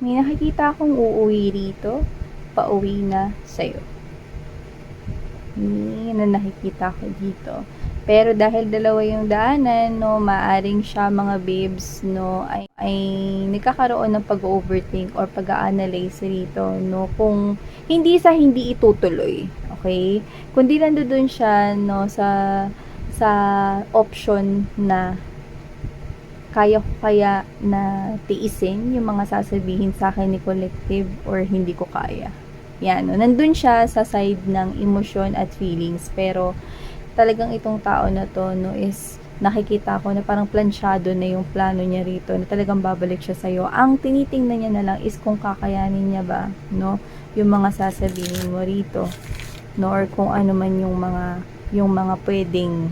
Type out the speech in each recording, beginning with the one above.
May nakikita akong uuwi rito, pauwi na sa'yo. Yan ang nakikita ko dito. Pero dahil dalawa yung daanan, no, maaring siya mga babes, no, ay nagkakaroon ng pag-overthink or pag-a-analyze rito, no, kung hindi sa hindi itutuloy, okay? Kundi nandoon siya, no, sa option na kaya ko kaya na tiisin yung mga sasabihin sa akin ni collective or hindi ko kaya. Yan, no? Nandun siya sa side ng emosyon at feelings, pero talagang itong tao na to, no, is nakikita ko na parang plansyado na yung plano niya rito, na talagang babalik siya sa'yo. Ang tinitingnan niya na lang is kung kakayanin niya ba, no, yung mga sasabihin mo rito, no, or kung ano man yung mga pwedeng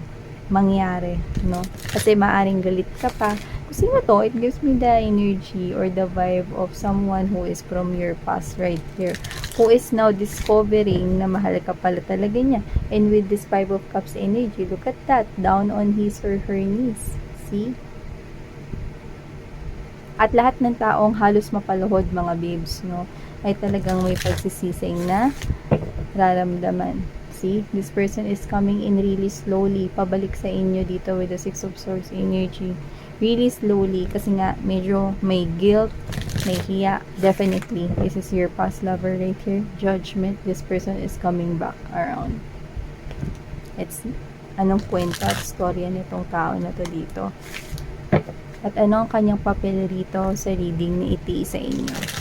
mangyari, no? Kasi maaring galit ka pa. Kasi sino to? It gives me the energy or the vibe of someone who is from your past right here. Who is now discovering na mahal ka pala talaga niya. And with this Five of Cups energy, look at that. Down on his or her knees. See? At lahat ng taong halos mapaluhod mga babes, no, ay talagang may pagsisising na raramdaman. See, this person is coming in really slowly, pabalik sa inyo dito with the Six of Swords energy. Really slowly, kasi nga, medyo may guilt, may hiya. Definitely, this is your past lover right here. Judgment, this person is coming back around. It's, anong kwento at storya nitong tao na to dito? At ano ang kanyang papel rito sa reading ni Iti sa inyo?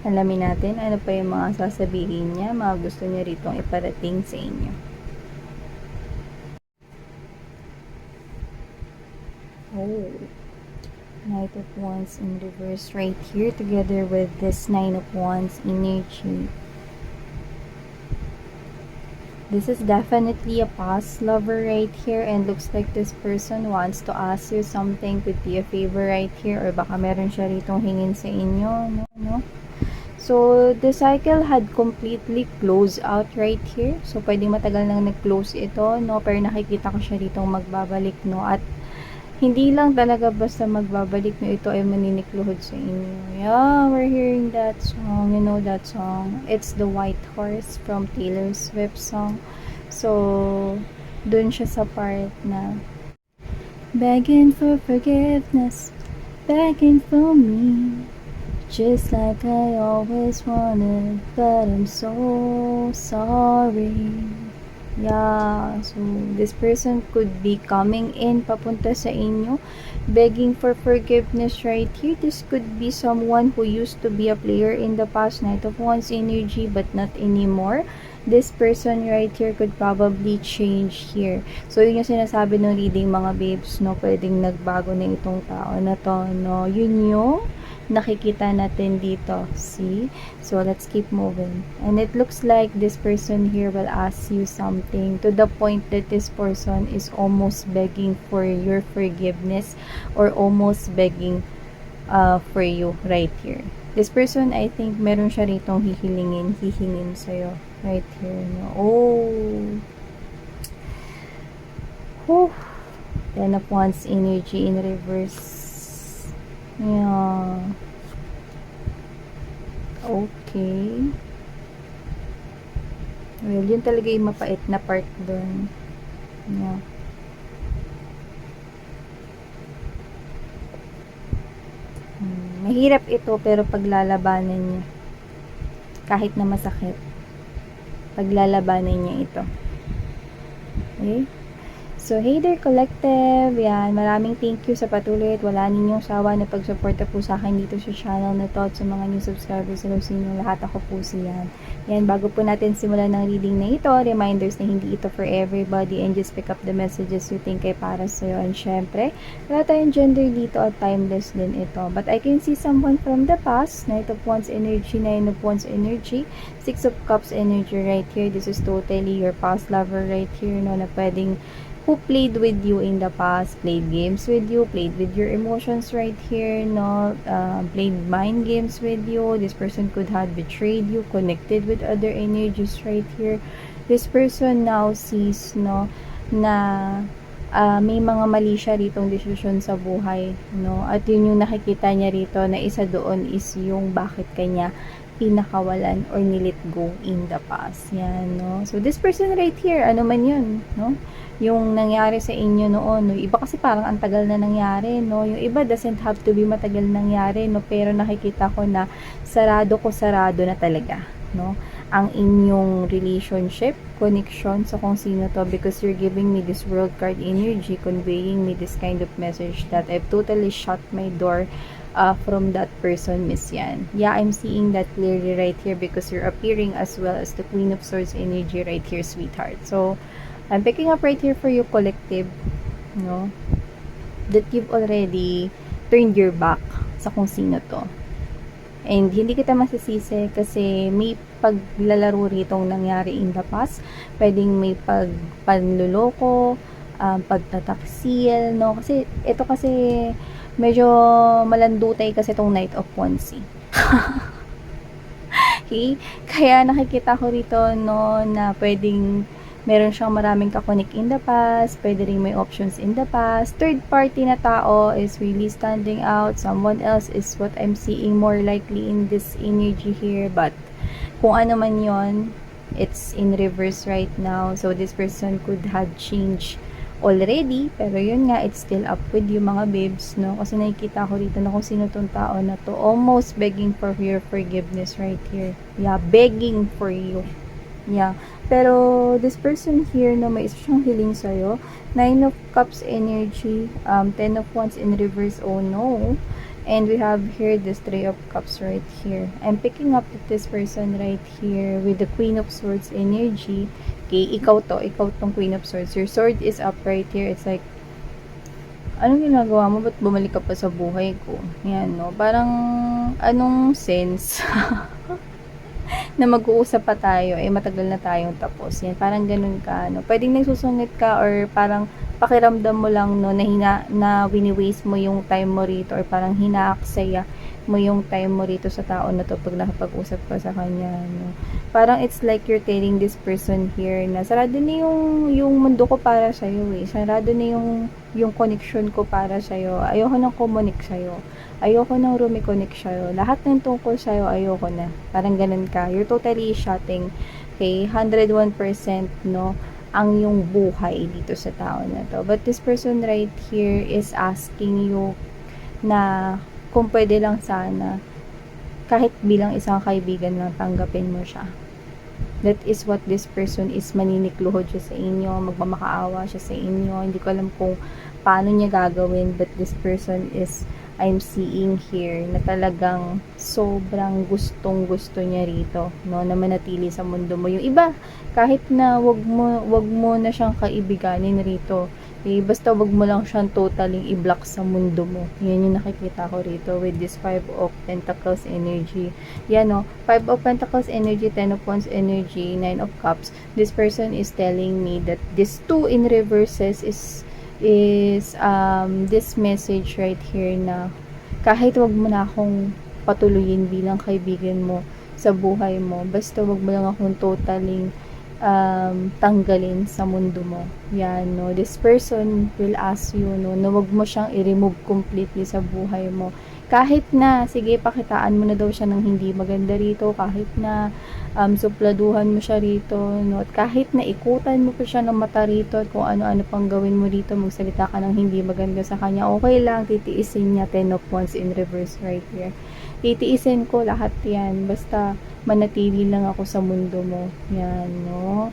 Alamin natin ano pa yung mga sasabihin niya, mga gusto niya ritong iparating sa inyo. Oh, Knight of Wands in reverse right here together with this Nine of Wands energy. This is definitely a past lover right here, and looks like this person wants to ask you something, could be a favor right here, or baka meron siya ritong hingin sa inyo, no? So, the cycle had completely closed out right here. So, pwedeng matagal nang nag-close ito, no? Pero nakikita ko siya ritong magbabalik, no? At hindi lang talaga basta magbabalik, no? Ito ay maninikluhod sa inyo. Yeah, we're hearing that song. You know that song? It's The White Horse from Taylor Swift song. So, dun siya sa part na begging for forgiveness, begging for me. Just like I always wanted, but I'm so sorry. Yeah, so this person could be coming in papunta sa inyo, begging for forgiveness right here. This could be someone who used to be a player in the past, Knight of Wands energy, but not anymore. This person right here could probably change here. So, yun yung sinasabi ng reading mga babes, no? Pwedeng nagbago na itong tao na to, no? Yun yung nakikita natin dito. See? So, let's keep moving. And it looks like this person here will ask you something to the point that this person is almost begging for your forgiveness or almost begging for you right here. This person, I think, meron siya ritong hihingin sa'yo right here. No? Oh! Whew. Ten of Wands energy in reverse. Yeah. Okay. Well, yun talaga yung mapait na part doon. Yeah. Mahirap ito pero paglalabanan niya. Kahit na masakit. Paglalabanan niya ito. Okay? So, hey there collective, yan, maraming thank you sa patuloy at wala ninyong sawa na pagsuporta po sa akin dito sa channel na to at sa mga new subscribers, hello sa inyo lahat, ako po siyan. Yan, bago po natin simulan ng reading na ito, reminders na hindi ito for everybody and just pick up the messages you think ay para sa'yo. And syempre, wala tayong gender dito at timeless din ito. But I can see someone from the past, Knight of Wands energy, Nine of Wands energy, Six of Cups energy right here. This is totally your past lover right here, no, na pwedeng who played with you in the past, played games with you, played with your emotions right here, no, played mind games with you. This person could have betrayed you, connected with other energies right here. This person now sees, no, na may mga mali siya ritong desisyon sa buhay, no? At yun yung nakikita niya rito na isa doon is yung bakit kanya pinakawalan or nilet go in the past. Yan, no? So, this person right here, ano man yun, no? Yung nangyari sa inyo noon, no? Iba kasi parang ang tagal na nangyari, no? Yung iba doesn't have to be matagal nangyari, no? Pero nakikita ko na sarado na talaga, no? Ang inyong relationship, connection sa kung sino to, because you're giving me this world card energy, conveying me this kind of message that I've totally shut my door from that person, Miss Yan. Yeah, I'm seeing that clearly right here because you're appearing as well as the Queen of Swords energy right here, sweetheart. So, I'm picking up right here for you, collective, no? That you've already turned your back sa kung sino to. And hindi kita masisisi kasi may paglalaro ritong nangyari in the past. Pwedeng may panluloko, pagtataksil, no? Kasi, ito kasi, medyo malandutay kasi tong Knight of Wands. Okay? Kaya nakikita ko rito, no, na pwedeng meron siyang maraming kakonik in the past, pwede rin may options in the past. Third party na tao is really standing out. Someone else is what I'm seeing more likely in this energy here. But, kung ano man yon, it's in reverse right now. So, this person could have changed already, pero yun nga, it's still up with you mga babes, no? Kasi nakikita ko dito na kung sino tong tao na to, almost begging for your forgiveness right here. Yeah, begging for you. Yeah. Pero, this person here, no, may isa siyang hiling sa'yo. 9 of Cups energy, 10 of Wands in reverse, oh no. And we have here this 3 of Cups right here. I'm picking up with this person right here with the Queen of Swords energy. Okay, ikaw tong Queen of Swords. Your sword is up right here. It's like, anong ginagawa mo? Ba't bumalik ka pa sa buhay ko? Yan, no? Parang, anong sense? Na mag-uusap pa tayo, matagal na tayong tapos. Yan, parang ganun ka, no? Pwedeng nagsusungit ka or parang pakiramdam mo lang, no, na wini-waste mo yung time mo rito or parang hinaaksaya mo yung time mo rito sa tao na to pag nakapag-usap ka sa kanya, no? Parang it's like you're telling this person here na sarado na yung mundo ko para sa'yo, sarado na yung connection ko para sa'yo. Ayoko nang kumunik sa'yo. Ayoko nang rumiconnect sa'yo. Lahat ng tungkol sa'yo, ayoko na. Parang ganun ka. You're totally shutting, okay, 101%, no, ang yung buhay dito sa tao na to. But this person right here is asking you na kung pwede lang sana, kahit bilang isang kaibigan lang, tanggapin mo siya. That is what this person is, maninikluhod siya sa inyo, magmamakaawa siya sa inyo. Hindi ko alam kung paano niya gagawin, but this person is, I'm seeing here na talagang sobrang gustong-gusto niya rito, no, na manatili sa mundo mo. Yung iba, kahit na wag mo na siyang kaibiganin rito, basta wag mo lang siyang totaling i-block sa mundo mo. Yan yung nakikita ko rito with this 5 of Pentacles energy. Yan, no, 5 of Pentacles energy, 10 of Wands energy, 9 of Cups. This person is telling me that this 2 in reverses is this message right here na kahit wag mo na akong patuloyin bilang kaibigan mo sa buhay mo, basta wag mo lang akong totaling tanggalin sa mundo mo. Yan, no, this person will ask you, no, na wag mo siyang i-remove completely sa buhay mo. Kahit na, sige, pakitaan mo na daw siya ng hindi maganda rito, kahit na supladuhan mo siya rito, no? At kahit na ikutan mo pa siya ng mata rito at kung ano-ano pang gawin mo rito, magsalita ka ng hindi maganda sa kanya, okay lang, titiisin niya. 10 of Wands in reverse right here. Titiisin ko lahat yan, basta manatili lang ako sa mundo mo. Yan, no?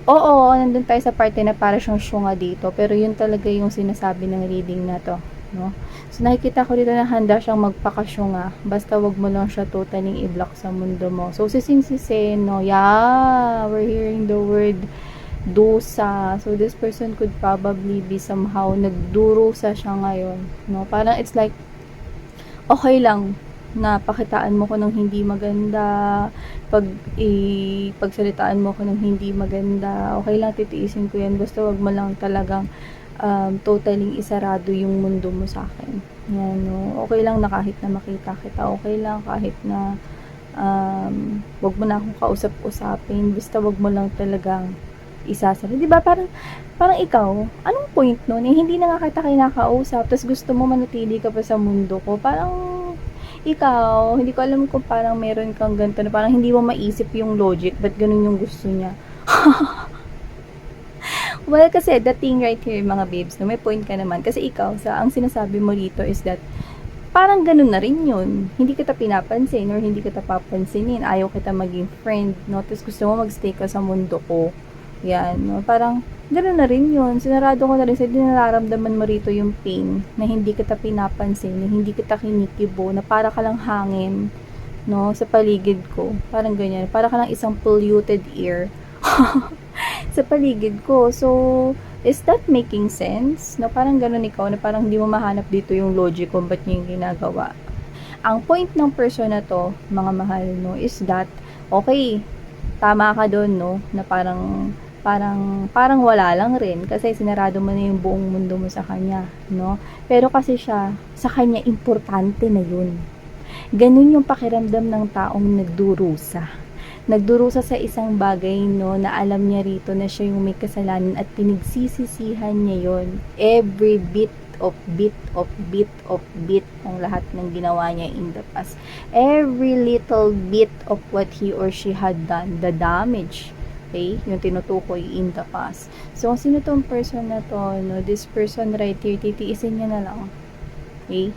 Oo, nandun tayo sa parte na para siyang syunga dito, pero yun talaga yung sinasabi ng reading na to, no? So, nakikita ko dito na handa siyang magpakasyunga. Basta wag mo lang siya totaling i-block sa mundo mo. So, sising-sisin, no? Yeah, we're hearing the word dusa. So, this person could probably be somehow nagdurusa siya ngayon, no? Parang it's like, okay lang na pakitaan mo ko ng hindi maganda, pagsalitaan mo ko ng hindi maganda, okay lang, titiisin ko yan, basta wag mo lang talagang totaling isarado yung mundo mo sa akin. Yan, no? Okay lang na kahit na makita kita, okay lang kahit na wag mo na akong kausap-usapin, basta wag mo lang talagang isasara. 'Di ba parang ikaw, anong point nun? Eh, hindi na nga kita kinakausap, tas gusto mo manatili ka pa sa mundo ko. Parang ikaw, hindi ko alam kung parang meron kang ganito na parang hindi mo maisip yung logic, ba't ganun yung gusto niya. Well, kasi the thing right here, mga babes, no, may point ka naman. Kasi ikaw, ang sinasabi mo dito is that parang ganun na rin yun. Hindi kita pinapansin or hindi kita papansinin. Ayaw kita maging friend, no? Tapos gusto mo magstay ka sa mundo ko. Yan, no? Parang ganun na rin yun. Sinarado ko na rin. Hindi nararamdaman mo rito yung pain na hindi kita pinapansin, na hindi kita kinikibo, na para ka lang hangin, no? Sa paligid ko. Parang ganyan. Para ka lang isang polluted air. Sa paligid ko. So, is that making sense? No, parang ganun ikaw na parang hindi mo mahanap dito yung logic kung ba't niya yung ginagawa. Ang point ng person na to, mga mahal, no, is that, okay, tama ka doon, no, na parang wala lang rin kasi sinarado mo na yung buong mundo mo sa kanya, no? Pero kasi siya, sa kanya, importante na yun. Ganun yung pakiramdam ng taong nagdurusa sa isang bagay, no, na alam niya rito na siya yung may kasalanan at pinagsisisihan niya yon every bit ng lahat ng ginawa niya in the past, every little bit of what he or she had done, the damage, okay, yung tinutukoy in the past. So kung sino tong person na to, no, this person right here, titiisin niya na lang, okay,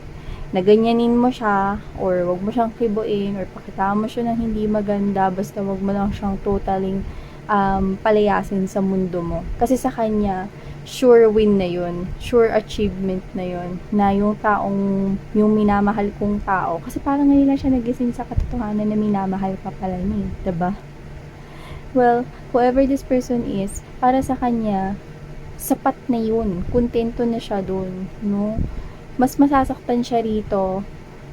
na ganyanin mo siya or wag mo siyang kibuin or pakitaan mo siya ng hindi maganda, basta wag mo lang siyang totaling palayasin sa mundo mo. Kasi sa kanya, sure win na yun, sure achievement na yun, na yung minamahal kong tao, kasi parang ngayon lang siya nagising sa katotohanan na minamahal ka pala niya, diba? Well, whoever this person is, para sa kanya, sapat na yun, kontento na siya dun, no? Mas masasaktan siya rito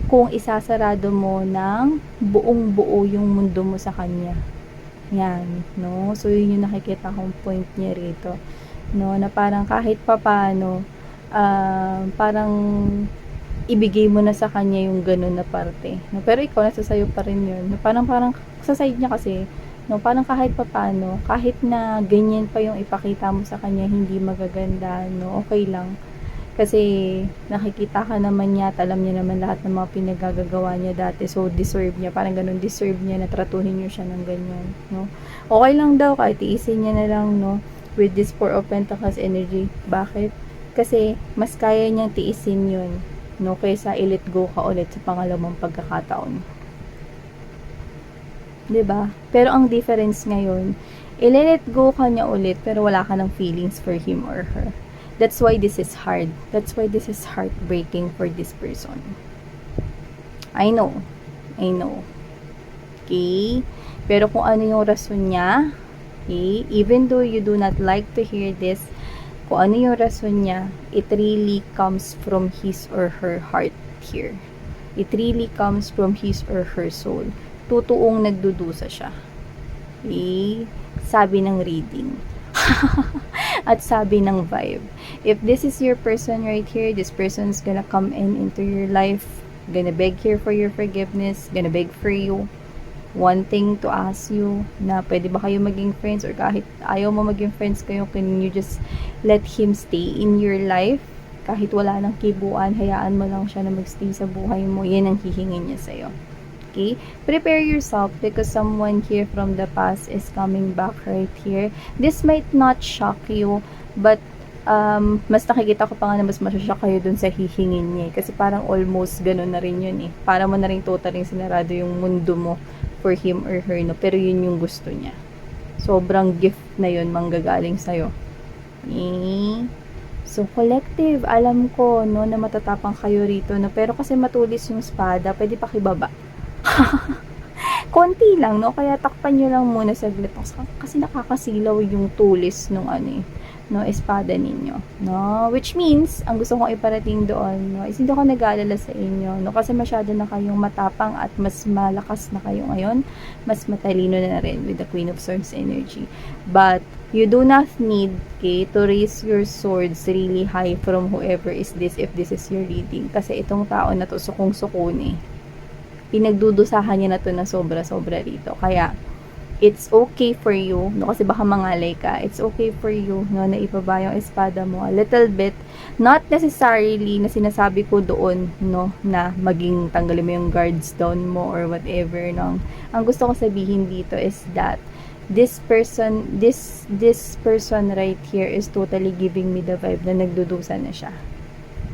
kung isasarado mo ng buong-buo yung mundo mo sa kanya. Yan, no? So, yun yung nakikita kong point niya rito. No? Na parang kahit papano, parang ibigay mo na sa kanya yung ganun na parte. No? Pero ikaw, nasa sayo pa rin yun. No? Parang sa side niya kasi, no? Parang kahit papano, kahit na ganyan pa yung ipakita mo sa kanya, hindi magaganda, no? Okay lang. Kasi nakikita ka naman niya at alam niya naman lahat ng mga pinagagagawa niya dati, so deserve niya, parang ganun, deserve niya na tratuhin niyo siya ng ganyan, no? Okay lang daw kahit tiisin niya na lang, no, with this Four of Pentacles energy. Bakit? Kasi mas kaya niyang tiisin yun, no, kaysa i-let go ka ulit sa pangalawang pagkakataon, 'di ba? Pero ang difference ngayon, i-let go ka niya ulit pero wala ka ng feelings for him or her. That's why this is hard. That's why this is heartbreaking for this person. I know. Okay? Pero kung ano yung rason niya, okay, even though you do not like to hear this, kung ano yung rason niya, it really comes from his or her heart here. It really comes from his or her soul. Totoong nagdudusa siya. Okay? Sabi ng reading. At sabi ng vibe. If this is your person right here, this person's gonna come into your life, gonna beg here for your forgiveness, gonna beg for you, wanting to ask you na pwede ba kayo maging friends, or kahit ayaw mo maging friends kayo, can you just let him stay in your life? Kahit wala nang kibuan, hayaan mo lang siya na magstay sa buhay mo. Yan ang hihingin niya sa'yo. Okay? Prepare yourself because someone here from the past is coming back right here. This might not shock you, but mas nakikita ko pa nga na mas masashock kayo dun sa hihingin niya. Kasi parang almost ganun na rin yun eh. Para mo na rin totally sinarado yung mundo mo for him or her, no? Pero yun yung gusto niya. Sobrang gift na yun manggagaling sa'yo. Okay? So, collective, alam ko, no, na matatapang kayo rito, no? Pero kasi matulis yung espada, pwede pakibaba. Konti lang, no? Kaya takpan nyo lang muna saglit. Kasi nakakasilaw yung tulis nung no, espada ninyo, no? Which means, ang gusto kong iparating doon, no, is hindi ako nag-aalala sa inyo, no? Kasi masyado na kayong matapang at mas malakas na kayo ngayon. Mas matalino na rin with the Queen of Swords energy. But, you do not need, okay, to raise your swords really high from whoever is this if this is your reading. Kasi itong tao na to, sukong-suko eh. pinagdudusahan niya na to na sobra-sobra rito. Kaya, it's okay for you, no, kasi baka mangalay ka, it's okay for you, no, na ibaba yung espada mo a little bit, not necessarily na sinasabi ko doon, no, na maging tanggalin mo yung guards down mo or whatever, no. Ang gusto ko sabihin dito is that this person right here is totally giving me the vibe na nagdudusa na siya.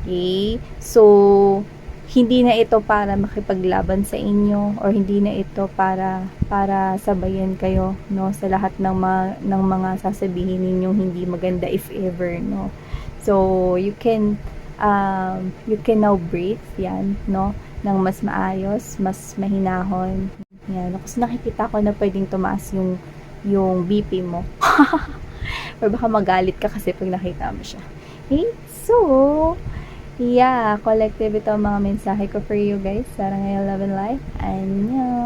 Okay? So, hindi na ito para makipaglaban sa inyo or hindi na ito para sabayan kayo, no, sa lahat ng mga sasabihin ninyong hindi maganda, if ever, no. So you can now breathe yan, no, ng mas maayos, mas mahinahon yan. Kasi nakikita ko na pwedeng tumaas yung BP mo or baka magalit ka kasi pag nakita mo siya. Okay? So yeah, collective ito ang mga mensahe ko for you guys. Sarang ngayon, love and life. Annyeong!